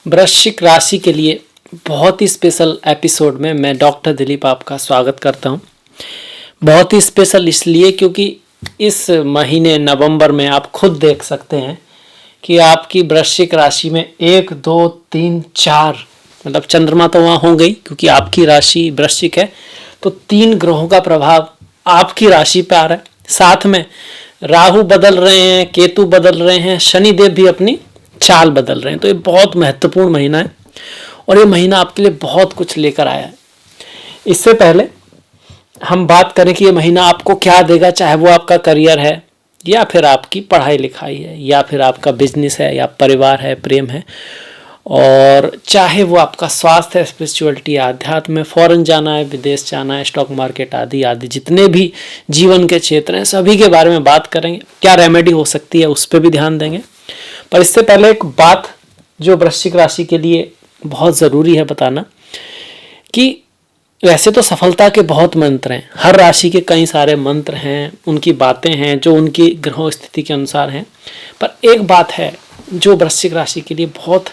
वृश्चिक राशि के लिए बहुत ही स्पेशल एपिसोड में मैं डॉक्टर दिलीप आपका स्वागत करता हूं। बहुत ही स्पेशल इसलिए क्योंकि इस महीने नवंबर में आप खुद देख सकते हैं कि आपकी वृश्चिक राशि में 1, 2, 3, 4 मतलब चंद्रमा तो वहाँ हो गई क्योंकि आपकी राशि वृश्चिक है, तो 3 ग्रहों का प्रभाव आपकी राशि पे आ रहा है। साथ में राहु बदल रहे हैं, केतु बदल रहे हैं, शनिदेव भी अपनी चाल बदल रहे हैं। तो ये बहुत महत्वपूर्ण महीना है और ये महीना आपके लिए बहुत कुछ लेकर आया है। इससे पहले हम बात करें कि ये महीना आपको क्या देगा, चाहे वो आपका करियर है या फिर आपकी पढ़ाई लिखाई है या फिर आपका बिजनेस है या परिवार है, प्रेम है, और चाहे वो आपका स्वास्थ्य है, स्पिरिचुअलिटी, आध्यात्म में, फॉरेन जाना है, विदेश जाना है, स्टॉक मार्केट आदि आदि जितने भी जीवन के क्षेत्र हैं सभी के बारे में बात करेंगे। क्या रेमेडी हो सकती है उस पर भी ध्यान देंगे। पर इससे पहले एक बात जो वृश्चिक राशि के लिए बहुत ज़रूरी है बताना कि वैसे तो सफलता के बहुत मंत्र हैं, हर राशि के कई सारे मंत्र हैं, उनकी बातें हैं जो उनकी ग्रह स्थिति के अनुसार हैं। पर एक बात है जो वृश्चिक राशि के लिए बहुत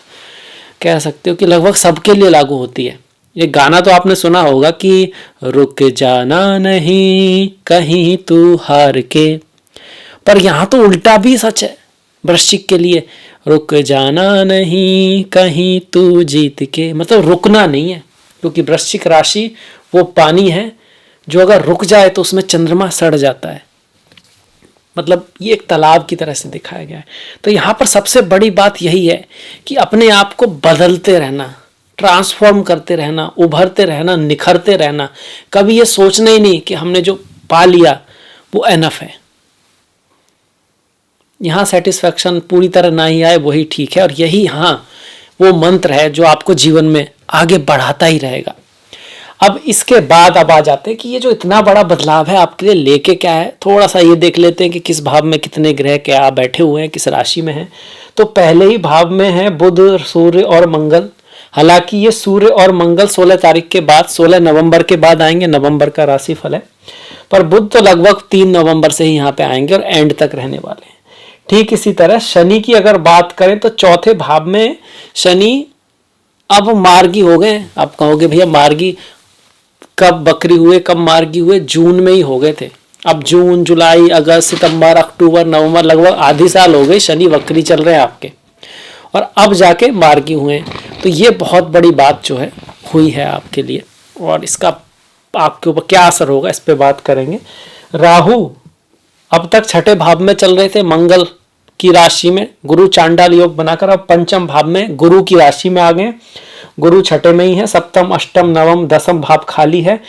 कह सकते हो कि लगभग सबके लिए लागू होती है। ये गाना तो आपने सुना होगा कि रुक जाना नहीं कहीं तू हार के, पर यहाँ तो उल्टा भी सच है वृश्चिक के लिए। रुक जाना नहीं कहीं तू जीत के, मतलब रुकना नहीं है, क्योंकि वृश्चिक राशि वो पानी है जो अगर रुक जाए तो उसमें चंद्रमा सड़ जाता है। मतलब ये एक तालाब की तरह से दिखाया गया है। तो यहाँ पर सबसे बड़ी बात यही है कि अपने आप को बदलते रहना, ट्रांसफॉर्म करते रहना, उभरते रहना, निखरते रहना। कभी ये सोचना ही नहीं कि हमने जो पा लिया वो एनफ है। यहाँ सेटिस्फैक्शन पूरी तरह ना ही आए वही ठीक है, और यही हाँ वो मंत्र है जो आपको जीवन में आगे बढ़ाता ही रहेगा। अब इसके बाद अब आ जाते हैं कि ये जो इतना बड़ा बदलाव है आपके लिए लेके क्या है। थोड़ा सा ये देख लेते हैं कि किस भाव में कितने ग्रह क्या बैठे हुए हैं, किस राशि में हैं। तो पहले ही भाव में है बुध, सूर्य और मंगल। हालांकि ये सूर्य और मंगल 16 तारीख के बाद, 16 नवंबर के बाद आएंगे, नवंबर का राशिफल है। पर बुध तो लगभग 3 नवंबर से ही यहाँ पे आएंगे और एंड तक रहने वाले हैं। ठीक इसी तरह शनि की अगर बात करें तो चौथे भाव में शनि अब मार्गी हो गए। आप कहोगे भैया मार्गी कब बकरी हुए, कब मार्गी हुए? जून में ही हो गए थे। अब जून, जुलाई, अगस्त, सितंबर, अक्टूबर, नवंबर, लगभग आधी साल हो गई शनि वक्री चल रहे हैं आपके, और अब जाके मार्गी हुए। तो ये बहुत बड़ी बात जो है हुई है आपके लिए, और इसका आपके ऊपर क्या असर होगा इस पे बात करेंगे। राहु अब तक छठे भाव में चल रहे थे, मंगल की राशि में, गुरु चांडाल योग बनाकर अब पंचम भाव में गुरु की राशि में आ गए। गुरु छठे में ही है, सप्तम, अष्टम, नवम, दसम भाव खाली है।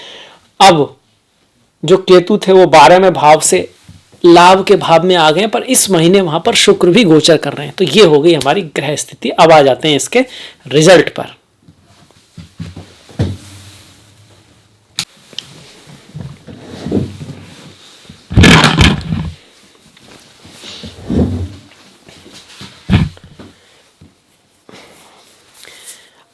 अब जो केतु थे वो 12वें भाव से लाभ के भाव में आ गए, पर इस महीने वहां पर शुक्र भी गोचर कर रहे हैं। तो ये हो गई हमारी ग्रह स्थिति। अब आ जाते हैं इसके रिजल्ट पर।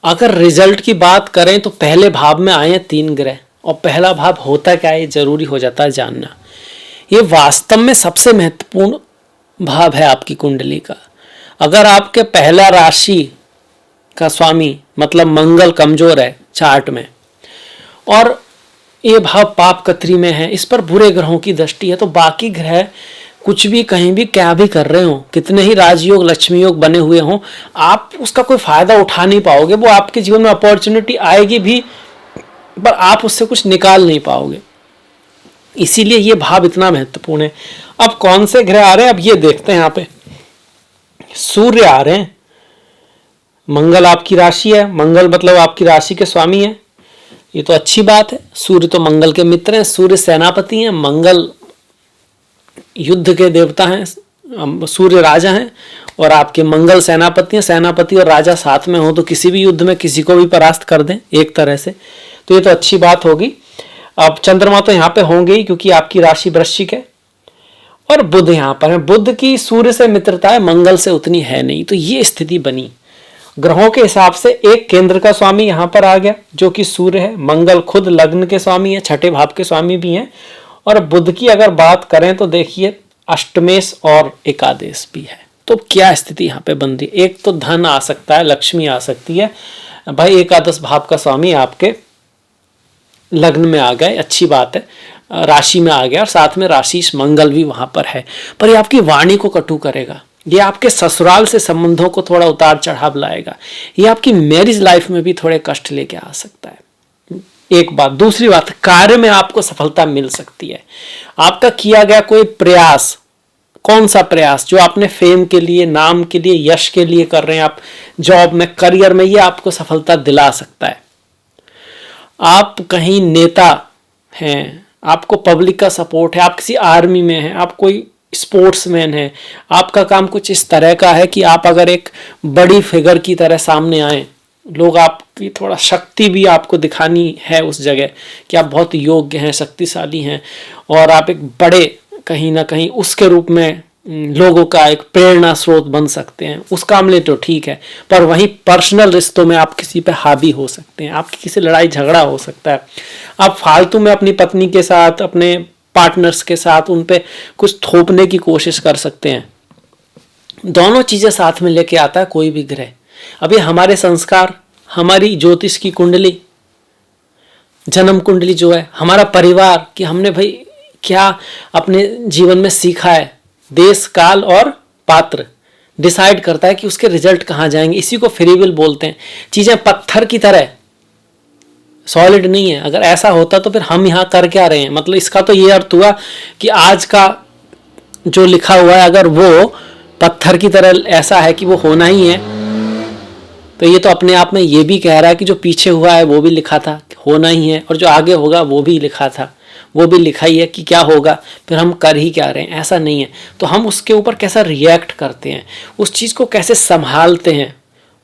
अगर रिजल्ट की बात करें तो पहले भाव में आए हैं 3 ग्रह, और पहला भाव होता क्या है जरूरी हो जाता है जानना। ये वास्तव में सबसे महत्वपूर्ण भाव है आपकी कुंडली का। अगर आपके पहला राशि का स्वामी मतलब मंगल कमजोर है चार्ट में, और ये भाव पाप कत्री में है, इस पर बुरे ग्रहों की दृष्टि है, तो बाकी ग्रह कुछ भी कहीं भी क्या भी कर रहे हो, कितने ही राजयोग लक्ष्मी योग बने हुए हों, आप उसका कोई फायदा उठा नहीं पाओगे। वो आपके जीवन में अपॉर्चुनिटी आएगी भी, पर आप उससे कुछ निकाल नहीं पाओगे। इसीलिए ये भाव इतना महत्वपूर्ण है। अब कौन से ग्रह आ रहे हैं अब ये देखते हैं। यहाँ पे सूर्य आ रहे हैं, मंगल आपकी राशि है, मंगल मतलब आपकी राशि के स्वामी है, ये तो अच्छी बात है। सूर्य तो मंगल के मित्र हैं, सूर्य सेनापति हैं, मंगल युद्ध के देवता हैं, सूर्य राजा हैं, और आपके मंगल सेनापति हैं। सेनापति और राजा साथ में हो तो किसी भी युद्ध में किसी को भी परास्त कर दें एक तरह से, तो ये तो अच्छी बात होगी। अब चंद्रमा तो यहाँ पे होंगे ही क्योंकि आपकी राशि वृश्चिक है, और बुध यहाँ पर है। बुध की सूर्य से मित्रता है, मंगल से उतनी है नहीं। तो ये स्थिति बनी ग्रहों के हिसाब से। एक केंद्र का स्वामी यहाँ पर आ गया जो कि सूर्य है, मंगल खुद लग्न के स्वामी है, छठे भाव के स्वामी भी हैं, और बुध की अगर बात करें तो देखिए अष्टमेश और एकादेश भी है। तो क्या स्थिति यहाँ पे बन रही है? एक तो धन आ सकता है, लक्ष्मी आ सकती है, भाई एकादश भाव का स्वामी आपके लग्न में आ गए, अच्छी बात है, राशि में आ गया और साथ में राशि मंगल भी वहां पर है, पर ये आपकी वाणी को कटु करेगा, ये आपके ससुराल से संबंधों को थोड़ा उतार चढ़ाव लाएगा, ये आपकी मैरिज लाइफ में भी थोड़े कष्ट लेके आ सकता है। एक बात। दूसरी बात, कार्य में आपको सफलता मिल सकती है। आपका किया गया कोई प्रयास, कौन सा प्रयास जो आपने फेम के लिए, नाम के लिए, यश के लिए कर रहे हैं, आप जॉब में, करियर में, ये आपको सफलता दिला सकता है। आप कहीं नेता हैं, आपको पब्लिक का सपोर्ट है, आप किसी आर्मी में हैं, आप कोई स्पोर्ट्समैन है, आपका काम कुछ इस तरह का है कि आप अगर एक बड़ी फिगर की तरह सामने आए, लोग आपकी थोड़ा शक्ति भी आपको दिखानी है उस जगह कि आप बहुत योग्य हैं, शक्तिशाली हैं, और आप एक बड़े कहीं ना कहीं उसके रूप में लोगों का एक प्रेरणा स्रोत बन सकते हैं, उस काम लिए तो ठीक है। पर वहीं पर्सनल रिश्तों में आप किसी पे हावी हो सकते हैं, आपकी किसी लड़ाई झगड़ा हो सकता है, आप फालतू में अपनी पत्नी के साथ, अपने पार्टनर्स के साथ उन पे कुछ थोपने की कोशिश कर सकते हैं। दोनों चीजें साथ में लेके आता है कोई भी ग्रह। अभी हमारे संस्कार, हमारी ज्योतिष की कुंडली, जन्म कुंडली जो है, हमारा परिवार, कि हमने भाई क्या अपने जीवन में सीखा है, देश, काल और पात्र डिसाइड करता है कि उसके रिजल्ट कहाँ जाएंगे। इसी को फ्री विल बोलते हैं। चीजें पत्थर की तरह सॉलिड नहीं है। अगर ऐसा होता तो फिर हम यहाँ कर क्या रहे हैं? मतलब इसका तो ये अर्थ हुआ कि आज का जो लिखा हुआ है अगर वो पत्थर की तरह ऐसा है कि वो होना ही है, तो ये तो अपने आप में ये भी कह रहा है कि जो पीछे हुआ है वो भी लिखा था, होना ही है, और जो आगे होगा वो भी लिखा था, वो भी लिखा ही है कि क्या होगा, फिर हम कर ही क्या रहे हैं? ऐसा नहीं है। तो हम उसके ऊपर कैसा रिएक्ट करते हैं, उस चीज़ को कैसे संभालते हैं,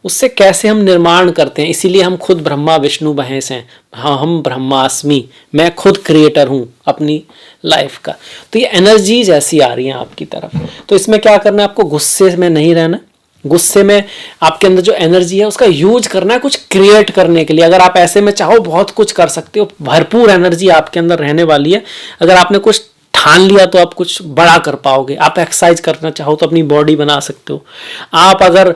उससे कैसे हम निर्माण करते हैं। इसीलिए हम खुद ब्रह्मा विष्णु महेश हैं। हाँ, हम ब्रह्मास्मि, मैं खुद क्रिएटर हूँ अपनी लाइफ का। तो ये एनर्जीज ऐसी आ रही हैं आपकी तरफ। तो इसमें क्या करना है, आपको गुस्से में नहीं रहना। गुस्से में आपके अंदर जो एनर्जी है उसका यूज करना है कुछ क्रिएट करने के लिए। अगर आप ऐसे में चाहो बहुत कुछ कर सकते हो, भरपूर एनर्जी आपके अंदर रहने वाली है। अगर आपने कुछ ठान लिया तो आप कुछ बड़ा कर पाओगे। आप एक्सरसाइज करना चाहो तो अपनी बॉडी बना सकते हो। आप अगर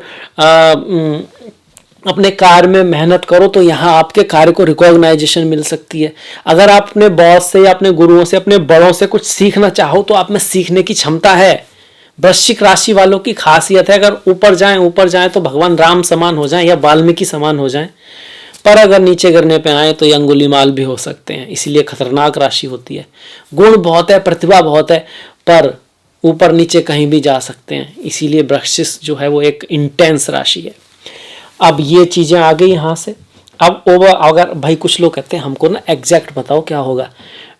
अपने कार्य में मेहनत करो तो यहाँ आपके कार्य को रिकॉग्नाइजेशन मिल सकती है। अगर आप अपने बॉस से या अपने गुरुओं से, अपने बड़ों से कुछ सीखना चाहो तो आप में सीखने की क्षमता है। वृश्चिक राशि वालों की खासियत है, अगर ऊपर जाएं तो भगवान राम समान हो जाएं या वाल्मीकि समान हो जाएं, पर अगर नीचे गिरने पे आए तो ये अंगुलीमाल भी हो सकते हैं। इसलिए खतरनाक राशि होती है। गुण बहुत है, प्रतिभा बहुत है, पर ऊपर नीचे कहीं भी जा सकते हैं। इसीलिए वृश्चिक जो है वो एक इंटेंस राशि है। अब ये चीजें आ गई यहाँ से। अब अगर भाई कुछ लोग कहते हैं हमको ना एग्जैक्ट बताओ क्या होगा,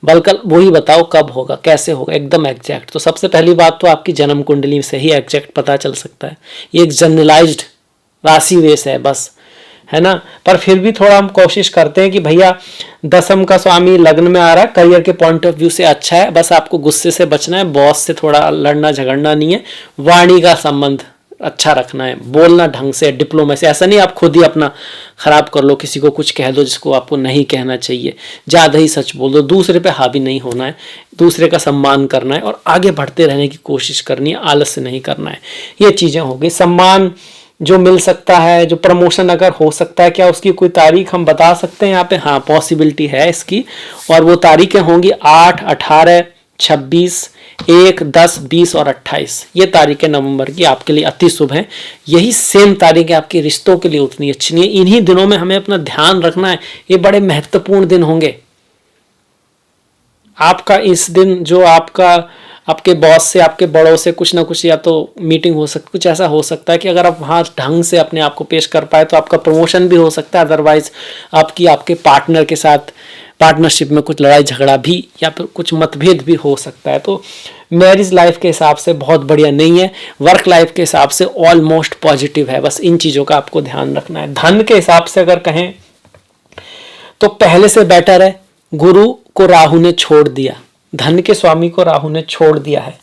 बल्कि वही बताओ कब होगा, कैसे होगा, एकदम एग्जैक्ट। तो सबसे पहली बात तो आपकी जन्म कुंडली से ही एग्जैक्ट पता चल सकता है। ये एक जनरलाइज्ड राशि वेश है बस, है ना। पर फिर भी थोड़ा हम कोशिश करते हैं कि भैया दसम का स्वामी लग्न में आ रहा है, करियर के पॉइंट ऑफ व्यू से अच्छा है। बस आपको गुस्से से बचना है, बॉस से थोड़ा लड़ना झगड़ना नहीं है, वाणी का संबंध अच्छा रखना है, बोलना ढंग से, डिप्लोमेसी। ऐसा नहीं आप खुद ही अपना खराब कर लो, किसी को कुछ कह दो जिसको आपको नहीं कहना चाहिए, ज़्यादा ही सच बोल दो। दूसरे पे हावी नहीं होना है, दूसरे का सम्मान करना है और आगे बढ़ते रहने की कोशिश करनी है, आलस्य नहीं करना है। ये चीज़ें हो गई। सम्मान जो मिल सकता है, जो प्रमोशन अगर हो सकता है, क्या उसकी कोई तारीख हम बता सकते हैं यहाँ पे? हाँ, पॉसिबिलिटी है इसकी, और वो तारीखें होंगी 8, 18, 26, 1, 10, 20 और 28। ये तारीखें नवंबर की आपके लिए अति शुभ हैं। यही सेम तारीखें आपके रिश्तों के लिए उतनी अच्छी नहीं है। इन्हीं दिनों में हमें अपना ध्यान रखना है, ये बड़े महत्वपूर्ण दिन होंगे। आपका इस दिन जो आपके बॉस से, आपके बड़ों से कुछ ना कुछ या तो मीटिंग हो सकती, कुछ ऐसा हो सकता है कि अगर आप वहाँ ढंग से अपने आप को पेश कर पाए तो आपका प्रमोशन भी हो सकता है। अदरवाइज आपके पार्टनर के साथ पार्टनरशिप में कुछ लड़ाई झगड़ा भी या फिर कुछ मतभेद भी हो सकता है। तो मैरिज लाइफ के हिसाब से बहुत बढ़िया नहीं है। वर्क लाइफ के हिसाब से ऑलमोस्ट पॉजिटिव है। बस इन चीज़ों का आपको ध्यान रखना है। धन के हिसाब से अगर कहें तो पहले से बेटर है। गुरु को राहु ने छोड़ दिया, धन के स्वामी को राहु ने छोड़ दिया है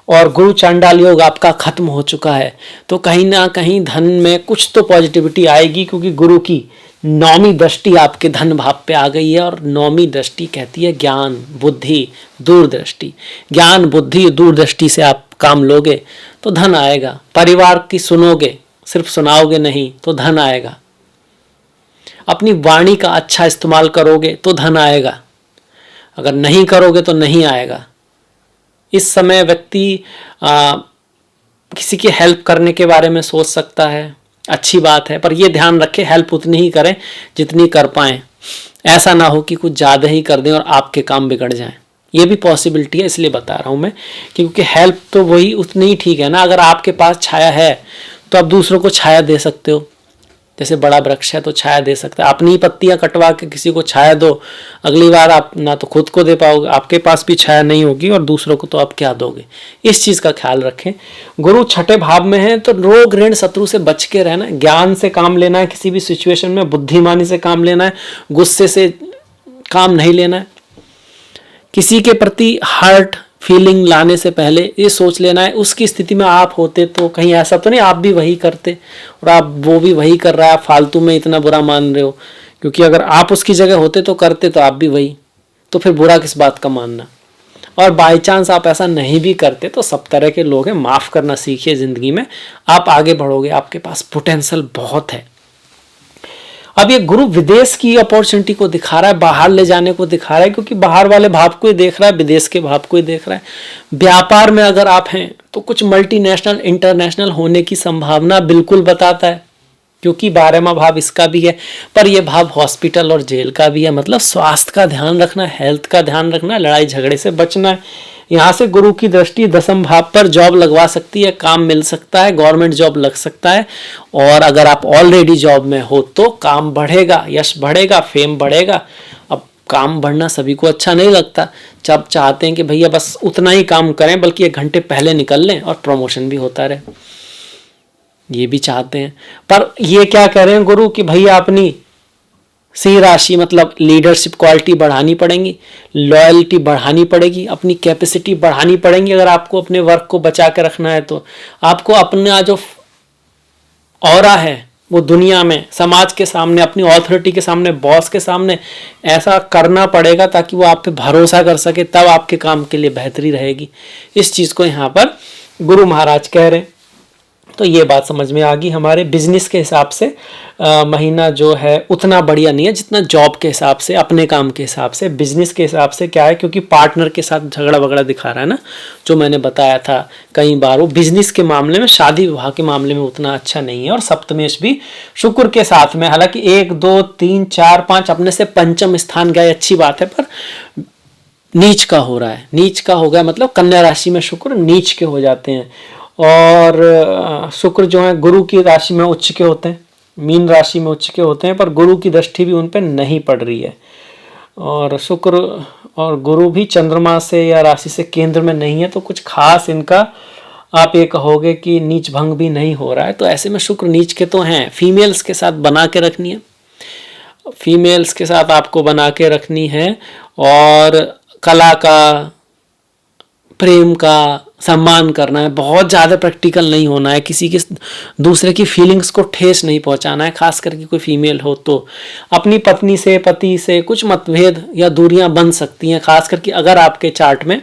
और गुरु चांडाल योग आपका खत्म हो चुका है। तो कहीं ना कहीं धन में कुछ तो पॉजिटिविटी आएगी, क्योंकि गुरु की 9वीं दृष्टि आपके धन भाव पे आ गई है। और 9वीं दृष्टि कहती है ज्ञान, बुद्धि, दूरदृष्टि। ज्ञान, बुद्धि, दूरदृष्टि से आप काम लोगे तो धन आएगा। परिवार की सुनोगे, सिर्फ सुनाओगे नहीं तो धन आएगा। अपनी वाणी का अच्छा इस्तेमाल करोगे तो धन आएगा, अगर नहीं करोगे तो नहीं आएगा। इस समय व्यक्ति किसी की हेल्प करने के बारे में सोच सकता है, अच्छी बात है, पर यह ध्यान रखें हेल्प उतनी ही करें जितनी कर पाएं। ऐसा ना हो कि कुछ ज़्यादा ही कर दें और आपके काम बिगड़ जाएं। ये भी पॉसिबिलिटी है, इसलिए बता रहा हूँ मैं, क्योंकि हेल्प तो वही उतनी ही ठीक है ना। अगर आपके पास छाया है तो आप दूसरों को छाया दे सकते हो। जैसे बड़ा वृक्ष है तो छाया दे सकते हैं, अपनी पत्तियां कटवा के किसी को छाया दो, अगली बार आप ना तो खुद को दे पाओगे, आपके पास भी छाया नहीं होगी, और दूसरों को तो आप क्या दोगे। इस चीज का ख्याल रखें। गुरु छठे भाव में है तो रोग ऋण शत्रु से बच के रहना, ज्ञान से काम लेना है, किसी भी सिचुएशन में बुद्धिमानी से काम लेना है, गुस्से से काम नहीं लेना है। किसी के प्रति हर्ट फीलिंग लाने से पहले ये सोच लेना है, उसकी स्थिति में आप होते तो कहीं ऐसा तो नहीं आप भी वही करते और आप वो भी वही कर रहा है, फालतू में इतना बुरा मान रहे हो। क्योंकि अगर आप उसकी जगह होते तो करते तो आप भी वही, तो फिर बुरा किस बात का मानना। और बाई चांस आप ऐसा नहीं भी करते तो सब तरह के लोग हैं, माफ़ करना सीखिए ज़िंदगी में, आप आगे बढ़ोगे, आपके पास पोटेंशियल बहुत है। अब ये गुरु विदेश की अपॉर्चुनिटी को दिखा रहा है, बाहर ले जाने को दिखा रहा है, क्योंकि बाहर वाले भाव को ही देख रहा है, विदेश के भाव को ही देख रहा है। व्यापार में अगर आप हैं तो कुछ मल्टीनेशनल इंटरनेशनल होने की संभावना बिल्कुल बताता है, क्योंकि 12वां भाव इसका भी है, पर यह भाव हॉस्पिटल और जेल का भी है। मतलब स्वास्थ्य का ध्यान रखना, हेल्थ का ध्यान रखना, लड़ाई झगड़े से बचना है। यहाँ से गुरु की दृष्टि 10वें भाव पर जॉब लगवा सकती है, काम मिल सकता है, गवर्नमेंट जॉब लग सकता है। और अगर आप ऑलरेडी जॉब में हो तो काम बढ़ेगा, यश बढ़ेगा, फेम बढ़ेगा। अब काम बढ़ना सभी को अच्छा नहीं लगता, जब चाहते हैं कि भैया बस उतना ही काम करें, बल्कि 1 घंटे पहले निकल लें और प्रमोशन भी होता रहे, ये भी चाहते हैं। पर ये क्या कह रहे हैं गुरु कि भैया अपनी सी राशि मतलब लीडरशिप क्वालिटी बढ़ानी पड़ेगी, लॉयल्टी बढ़ानी पड़ेगी, अपनी कैपेसिटी बढ़ानी पड़ेगी। अगर आपको अपने वर्क को बचा के रखना है तो आपको अपना जो ऑरा है वो दुनिया में, समाज के सामने, अपनी ऑथोरिटी के सामने, बॉस के सामने ऐसा करना पड़ेगा ताकि वो आप पे भरोसा कर सके, तब आपके काम के लिए बेहतरी रहेगी। इस चीज़ को यहाँ पर गुरु महाराज कह रहे हैं। तो ये बात समझ में आ गई। हमारे बिजनेस के हिसाब से महीना जो है उतना बढ़िया नहीं है जितना जॉब के हिसाब से, अपने काम के हिसाब से। बिजनेस के हिसाब से क्या है, क्योंकि पार्टनर के साथ झगड़ा वगड़ा दिखा रहा है ना, जो मैंने बताया था कई बार, वो बिजनेस के मामले में, शादी विवाह के मामले में उतना अच्छा नहीं है। और सप्तमेश भी शुक्र के साथ में, हालांकि 1 2 3 4 5 अपने से पंचम स्थान गए, अच्छी बात है, पर नीच का हो रहा है। नीच का हो गया मतलब कन्या राशि में शुक्र नीच के हो जाते हैं, और शुक्र जो है गुरु की राशि में उच्च के होते हैं, मीन राशि में उच्च के होते हैं, पर गुरु की दृष्टि भी उन पर नहीं पड़ रही है। और शुक्र और गुरु भी चंद्रमा से या राशि से केंद्र में नहीं है, तो कुछ खास इनका आप ये कहोगे कि नीच भंग भी नहीं हो रहा है। तो ऐसे में शुक्र नीच के तो हैं। फीमेल्स के साथ बना के रखनी है, फीमेल्स के साथ आपको बना के रखनी है, और कला का, प्रेम का सम्मान करना है। बहुत ज़्यादा प्रैक्टिकल नहीं होना है, किसी के दूसरे की फीलिंग्स को ठेस नहीं पहुंचाना है, खास करके कोई फीमेल हो तो। अपनी पत्नी से, पति से कुछ मतभेद या दूरियां बन सकती हैं, खास करके अगर आपके चार्ट में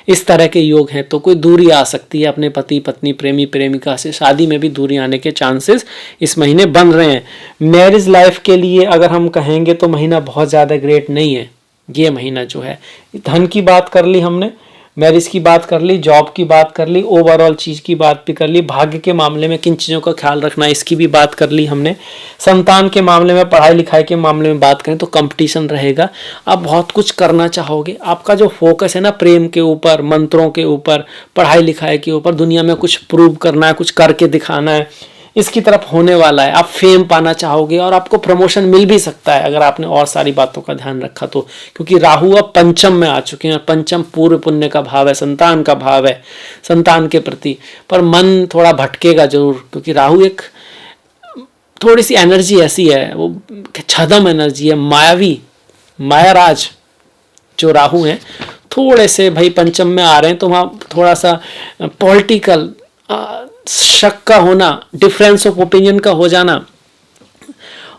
इस तरह के योग हैं तो कोई दूरी आ सकती है अपने पति पत्नी, प्रेमी प्रेमिका से। शादी में भी दूरी आने के चांसेस इस महीने बन रहे हैं। मैरिज लाइफ के लिए अगर हम कहेंगे तो महीना बहुत ज़्यादा ग्रेट नहीं है ये महीना जो है। धन की बात कर ली हमने, मैरिज की बात कर ली, जॉब की बात कर ली, ओवरऑल चीज़ की बात भी कर ली, भाग्य के मामले में किन चीज़ों का ख्याल रखना है इसकी भी बात कर ली हमने। संतान के मामले में, पढ़ाई लिखाई के मामले में बात करें तो कंपटीशन रहेगा, आप बहुत कुछ करना चाहोगे। आपका जो फोकस है ना प्रेम के ऊपर, मंत्रों के ऊपर, पढ़ाई लिखाई के ऊपर, दुनिया में कुछ प्रूव करना है, कुछ करके दिखाना है, इसकी तरफ होने वाला है। आप फेम पाना चाहोगे और आपको प्रमोशन मिल भी सकता है अगर आपने और सारी बातों का ध्यान रखा तो, क्योंकि राहु अब पंचम में आ चुके हैं। पंचम पूर्व पुण्य का भाव है, संतान का भाव है, संतान के प्रति। पर मन थोड़ा भटकेगा जरूर, क्योंकि राहु एक थोड़ी सी एनर्जी ऐसी है, वो छदम एनर्जी है, मायावी, मायाराज जो राहु हैं, थोड़े से भाई पंचम में आ रहे हैं तो वहाँ थोड़ा सा पॉलिटिकल शक का होना, डिफरेंस ऑफ ओपिनियन का हो जाना,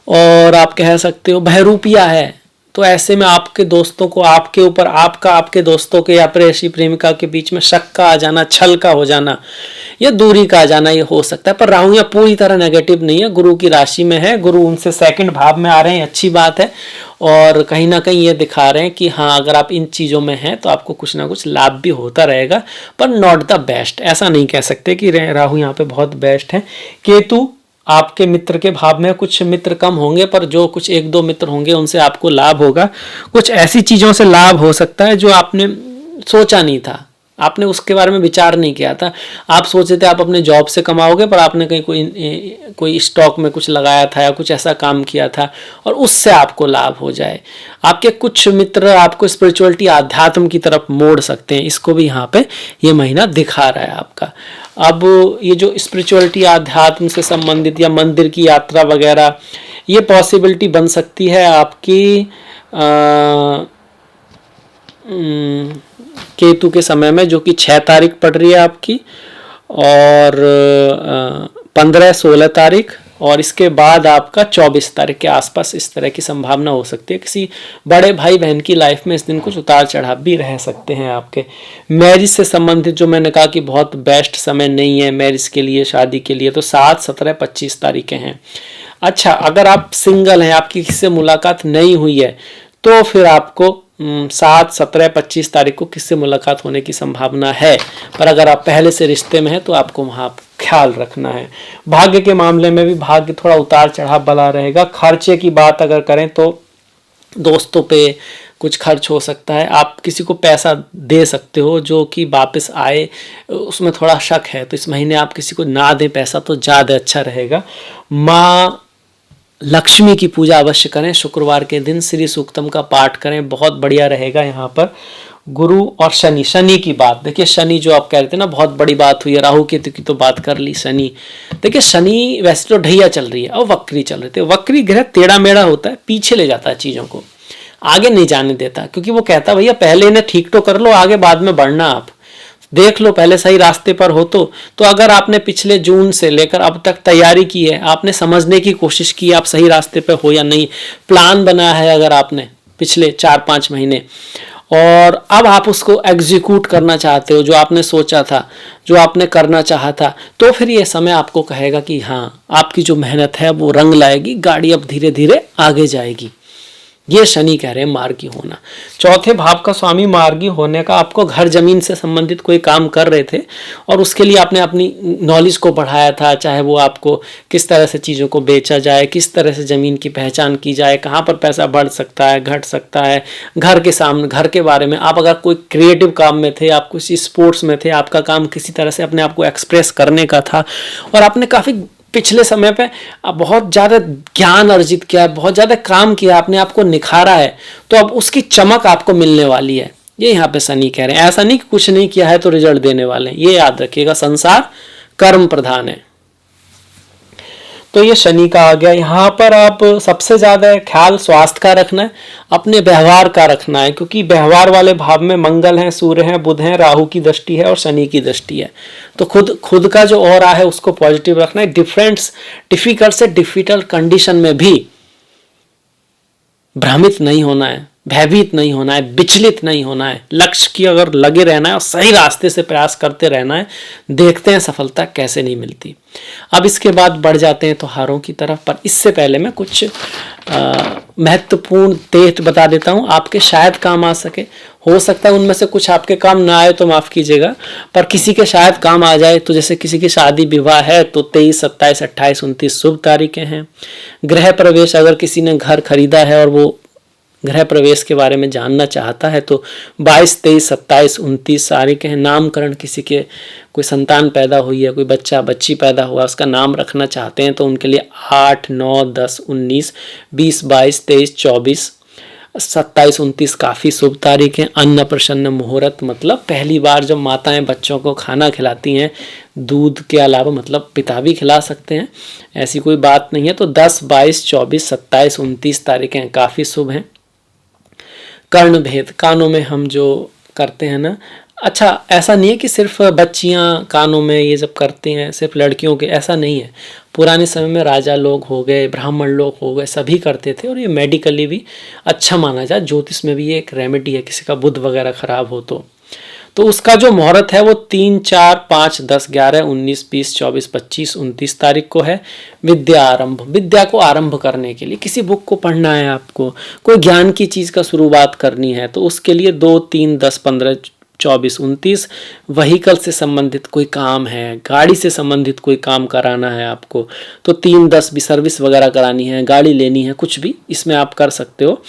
और आप कह सकते हो बहरूपिया है, तो ऐसे में आपके दोस्तों को आपके ऊपर, आपके दोस्तों के या प्रेयसी प्रेमिका के बीच में शक का आ जाना, छल का हो जाना या दूरी का आ जाना, ये हो सकता है। पर राहु यहाँ पूरी तरह नेगेटिव नहीं है, गुरु की राशि में है, गुरु उनसे सेकंड भाव में आ रहे हैं, अच्छी बात है। और कहीं ना कहीं ये दिखा रहे हैं कि हाँ, अगर आप इन चीज़ों में हैं तो आपको कुछ ना कुछ लाभ भी होता रहेगा, पर नॉट द बेस्ट। ऐसा नहीं कह सकते कि राहु यहाँ पे बहुत बेस्ट है। केतु आपके मित्र के भाव में, कुछ मित्र कम होंगे पर जो कुछ 1-2 मित्र होंगे उनसे आपको लाभ होगा। कुछ ऐसी चीज़ों से लाभ हो सकता है जो आपने सोचा नहीं था, आपने उसके बारे में विचार नहीं किया था। आप सोचे थे आप अपने जॉब से कमाओगे, पर आपने कहीं कोई स्टॉक में कुछ लगाया था या कुछ ऐसा काम किया था और उससे आपको लाभ हो जाए। आपके कुछ मित्र आपको स्पिरिचुअलिटी, आध्यात्म की तरफ मोड़ सकते हैं, इसको भी यहाँ पे ये महीना दिखा रहा है आपका। अब ये जो स्पिरिचुअलिटी, आध्यात्म से संबंधित या मंदिर की यात्रा वगैरह, ये पॉसिबिलिटी बन सकती है आपकी केतु के समय में, जो कि 6 तारीख पड़ रही है आपकी, और 15-16 तारीख, और इसके बाद आपका 24 तारीख के आसपास इस तरह की संभावना हो सकती है। किसी बड़े भाई बहन की लाइफ में इस दिन कुछ उतार चढ़ाव भी रह सकते हैं आपके। मैरिज से संबंधित जो मैंने कहा कि बहुत बेस्ट समय नहीं है मैरिज के लिए, शादी के लिए, तो 7, 17, 25 तारीखें हैं। अच्छा, अगर आप सिंगल हैं, आपकी किसी से मुलाकात नहीं हुई है, तो फिर आपको 7, 17, 25 तारीख को किससे मुलाकात होने की संभावना है। पर अगर आप पहले से रिश्ते में हैं तो आपको वहाँ ख्याल रखना है। भाग्य के मामले में भी भाग्य थोड़ा उतार चढ़ाव बना रहेगा। खर्चे की बात अगर करें तो दोस्तों पे कुछ खर्च हो सकता है। आप किसी को पैसा दे सकते हो जो कि वापस आए, उसमें थोड़ा शक है, तो इस महीने आप किसी को ना दें पैसा तो ज़्यादा अच्छा रहेगा। माँ लक्ष्मी की पूजा अवश्य करें, शुक्रवार के दिन श्री सूक्तम का पाठ करें, बहुत बढ़िया रहेगा। यहाँ पर गुरु और शनि, शनि की बात देखिए, शनि जो आप कह रहे थे ना बहुत बड़ी बात हुई है, राहु केतु की तो बात कर ली, शनि देखिए, शनि वैसे तो ढैया चल रही है और वक्री चल रहे थे। वक्री ग्रह टेढ़ा मेढ़ा होता है, पीछे ले जाता है चीज़ों को, आगे नहीं जाने देता, क्योंकि वो कहता है भैया पहले इन्हें ठीक तो कर लो, आगे बाद में बढ़ना, आप देख लो पहले सही रास्ते पर हो। तो अगर आपने पिछले जून से लेकर अब तक तैयारी की है, आपने समझने की कोशिश की आप सही रास्ते पर हो या नहीं, प्लान बनाया है अगर आपने पिछले 4-5 महीने, और अब आप उसको एग्जीक्यूट करना चाहते हो, जो आपने सोचा था, जो आपने करना चाहा था, तो फिर ये समय आपको कहेगा कि हाँ, आपकी जो मेहनत है वो रंग लाएगी, गाड़ी अब धीरे धीरे आगे जाएगी। ये शनि कह रहे हैं मार्गी होना। चौथे भाव का स्वामी मार्गी होने का, आपको घर जमीन से संबंधित कोई काम कर रहे थे और उसके लिए आपने अपनी नॉलेज को बढ़ाया था, चाहे वो आपको किस तरह से चीज़ों को बेचा जाए, किस तरह से ज़मीन की पहचान की जाए, कहाँ पर पैसा बढ़ सकता है, घट सकता है, घर के सामने, घर के बारे में। आप अगर कोई क्रिएटिव काम में थे, आप किसी स्पोर्ट्स में थे, आपका काम किसी तरह से अपने आप को एक्सप्रेस करने का था और आपने काफ़ी पिछले समय पे बहुत ज़्यादा ज्ञान अर्जित किया, बहुत ज़्यादा काम किया, आपने आपको निखारा है, तो अब उसकी चमक आपको मिलने वाली है। ये यहाँ पे शनि कह रहे हैं। ऐसा नहीं कि कुछ नहीं किया है तो रिजल्ट देने वाले हैं, ये याद रखिएगा, संसार कर्म प्रधान है। तो ये शनि का आ गया। यहाँ पर आप सबसे ज़्यादा ख्याल स्वास्थ्य का रखना है, अपने व्यवहार का रखना है, क्योंकि व्यवहार वाले भाव में मंगल हैं, सूर्य हैं, बुध हैं, राहु की दृष्टि है और शनि की दृष्टि है। तो खुद का जो ऑरा है उसको पॉजिटिव रखना है। डिफिकल्ट से डिफिकल्ट कंडीशन में भी भ्रमित नहीं होना है, भयभीत नहीं होना है, विचलित नहीं होना है, लक्ष्य की अगर लगे रहना है और सही रास्ते से प्रयास करते रहना है। देखते हैं सफलता कैसे नहीं मिलती। अब इसके बाद बढ़ जाते हैं त्योहारों की तरफ, पर इससे पहले मैं कुछ महत्वपूर्ण डेट बता देता हूं, आपके शायद काम आ सके। हो सकता है उनमें से कुछ आपके काम ना आए तो माफ़ कीजिएगा, पर किसी के शायद काम आ जाए। तो जैसे किसी की शादी विवाह है तो 23, 27, 28, 29 शुभ तारीखें हैं। गृह प्रवेश, अगर किसी ने घर खरीदा है और वो गृह प्रवेश के बारे में जानना चाहता है तो 22, 23, 27, 29 तारीखें हैं। नामकरण, किसी के कोई संतान पैदा हुई है, कोई बच्चा बच्ची पैदा हुआ, उसका नाम रखना चाहते हैं तो उनके लिए 8, 9, 10, 19, 20, 22, 23, 24, 27, 29 काफ़ी शुभ तारीख हैं। अन्न प्रसन्न मुहूर्त, मतलब पहली बार जब माताएं बच्चों को खाना खिलाती हैं, दूध के अलावा, मतलब पिता भी खिला सकते हैं, ऐसी कोई बात नहीं है। तो 10, 22, 24, 27, 29 तारीखें काफ़ी शुभ हैं। कर्ण भेद, कानों में हम जो करते हैं ना अच्छा, ऐसा नहीं है कि सिर्फ बच्चियां कानों में ये जब करती हैं, सिर्फ लड़कियों के, ऐसा नहीं है। पुराने समय में राजा लोग हो गए, ब्राह्मण लोग हो गए, सभी करते थे और ये मेडिकली भी अच्छा माना जाए। ज्योतिष में भी ये एक रेमेडी है, किसी का बुध वगैरह खराब हो तो उसका जो मुहूर्त है वो 3, 4, 5, 10, 11, 19, 20, 24, 25, 29 तारीख को है। विद्या आरंभ, विद्या को आरंभ करने के लिए किसी बुक को पढ़ना है आपको, कोई ज्ञान की चीज़ का शुरुआत करनी है, तो उसके लिए 2, 3, 10, 15, 24, 29 व्हीकल से संबंधित कोई काम है, गाड़ी से संबंधित कोई काम कराना है आपको, तो 3, 10 भी सर्विस वगैरह करानी है, गाड़ी लेनी है, कुछ भी इसमें आप कर सकते हो।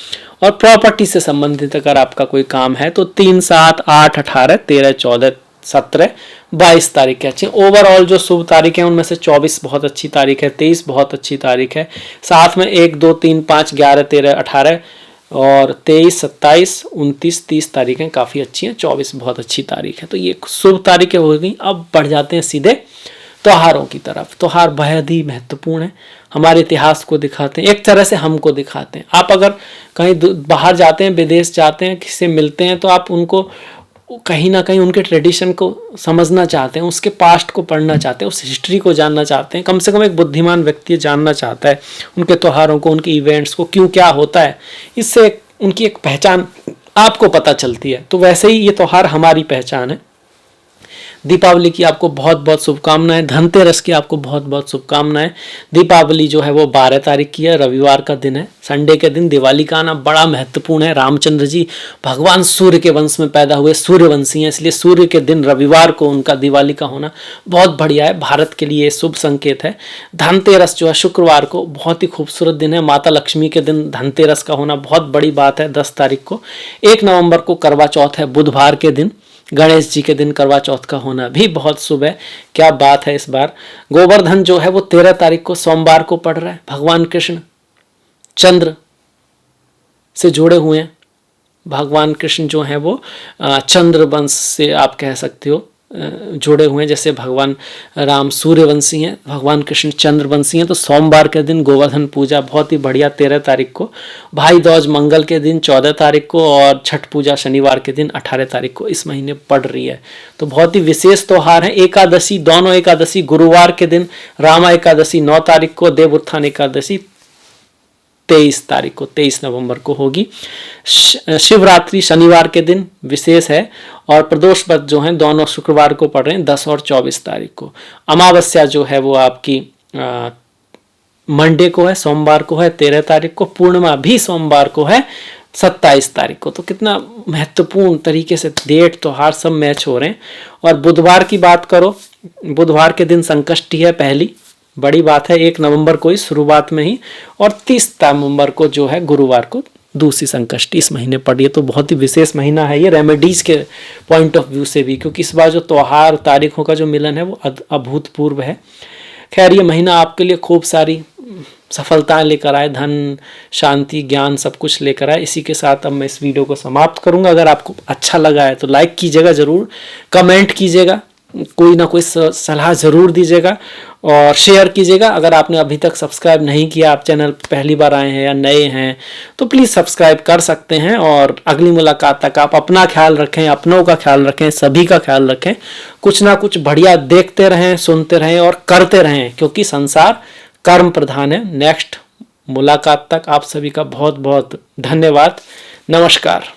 और प्रॉपर्टी से संबंधित अगर आपका कोई काम है तो 3, 7, 8, 18, 13, 14, 17, 22 तारीख अच्छी। ओवरऑल जो शुभ तारीख है उनमें से 24 बहुत अच्छी तारीख है, 23 बहुत अच्छी तारीख है, साथ में 1, 2, 3, 5, 11, 13, 18 और 23, 27, 29, 30 तारीखें काफ़ी अच्छी हैं, 24 बहुत अच्छी तारीख है। तो ये शुभ तारीखें हो गई। अब बढ़ जाते हैं सीधे त्योहारों की तरफ। त्योहार बेहद ही महत्वपूर्ण है, हमारे इतिहास को दिखाते हैं, एक तरह से हमको दिखाते हैं। आप अगर कहीं बाहर जाते हैं, विदेश जाते हैं, किसी से मिलते हैं, तो आप उनको कहीं ना कहीं उनके ट्रेडिशन को समझना चाहते हैं, उसके पास्ट को पढ़ना चाहते हैं, उस हिस्ट्री को जानना चाहते हैं। कम से कम एक बुद्धिमान व्यक्ति जानना चाहता है उनके त्योहारों को, उनके इवेंट्स को, क्यों क्या होता है। इससे उनकी एक पहचान आपको पता चलती है। तो वैसे ही ये त्योहार हमारी पहचान है। दीपावली की आपको बहुत बहुत शुभकामनाएं, धनतेरस की आपको बहुत बहुत शुभकामनाएं। दीपावली जो है वो 12 तारीख की है, रविवार का दिन है, संडे के दिन दिवाली का आना बड़ा महत्वपूर्ण है। रामचंद्र जी भगवान सूर्य के वंश में पैदा हुए, सूर्यवंशी हैं, इसलिए सूर्य के दिन रविवार को उनका दिवाली का होना बहुत बढ़िया है, भारत के लिए शुभ संकेत है। धनतेरस जो है शुक्रवार को, बहुत ही खूबसूरत दिन है, माता लक्ष्मी के दिन धनतेरस का होना बहुत बड़ी बात है। 10 तारीख को, 1 नवंबर को करवा चौथ है, बुधवार के दिन, गणेश जी के दिन करवा चौथ का होना भी बहुत शुभ है। क्या बात है इस बार। गोवर्धन जो है वो 13 तारीख को सोमवार को पड़ रहा है। भगवान कृष्ण चंद्र से जुड़े हुए हैं। भगवान कृष्ण जो है वो चंद्र वंश से आप कह सकते हो जुड़े हुए हैं। जैसे भगवान राम सूर्यवंशी हैं, भगवान कृष्ण चंद्रवंशी हैं। तो सोमवार के दिन गोवर्धन पूजा बहुत ही बढ़िया 13 तारीख को, भाई दूज मंगल के दिन 14 तारीख को, और छठ पूजा शनिवार के दिन 18 तारीख को इस महीने पड़ रही है। तो बहुत ही विशेष त्योहार है। एकादशी, दोनों एकादशी गुरुवार के दिन, रामा एकादशी 9 तारीख को, देव उत्थान एकादशी 23 तारीख को, 23 नवंबर को होगी। शिवरात्रि शनिवार के दिन विशेष है, और प्रदोष व्रत जो है दोनों शुक्रवार को पड़ रहे हैं, 10 और 24 तारीख को। अमावस्या जो है वो आपकी मंडे को है, सोमवार को है 13 तारीख को। पूर्णिमा भी सोमवार को है 27 तारीख को। तो कितना महत्वपूर्ण तरीके से डेट त्योहार सब मैच हो रहे हैं। और बुधवार की बात करो, बुधवार के दिन संकष्टी है, पहली बड़ी बात है, 1 नवंबर को ही शुरुआत में ही, और 30 नवंबर को जो है गुरुवार को दूसरी संकष्टी इस महीने पड़ी है। तो बहुत ही विशेष महीना है ये रेमेडीज के पॉइंट ऑफ व्यू से भी, क्योंकि इस बार जो त्योहार तारीखों का जो मिलन है वो अभूतपूर्व है। खैर ये महीना आपके लिए खूब सारी सफलताएं लेकर आए, धन, शांति, ज्ञान सब कुछ लेकर आए। इसी के साथ अब मैं इस वीडियो को समाप्त करूंगा। अगर आपको अच्छा लगा है तो लाइक कीजिएगा ज़रूर, कमेंट कीजिएगा, कोई ना कोई सलाह ज़रूर दीजिएगा, और शेयर कीजिएगा। अगर आपने अभी तक सब्सक्राइब नहीं किया, आप चैनल पहली बार आए हैं या नए हैं, तो प्लीज़ सब्सक्राइब कर सकते हैं। और अगली मुलाकात तक आप अपना ख्याल रखें, अपनों का ख्याल रखें, सभी का ख्याल रखें। कुछ ना कुछ बढ़िया देखते रहें, सुनते रहें और करते रहें, क्योंकि संसार कर्म प्रधान है। नेक्स्ट मुलाकात तक आप सभी का बहुत बहुत धन्यवाद। नमस्कार।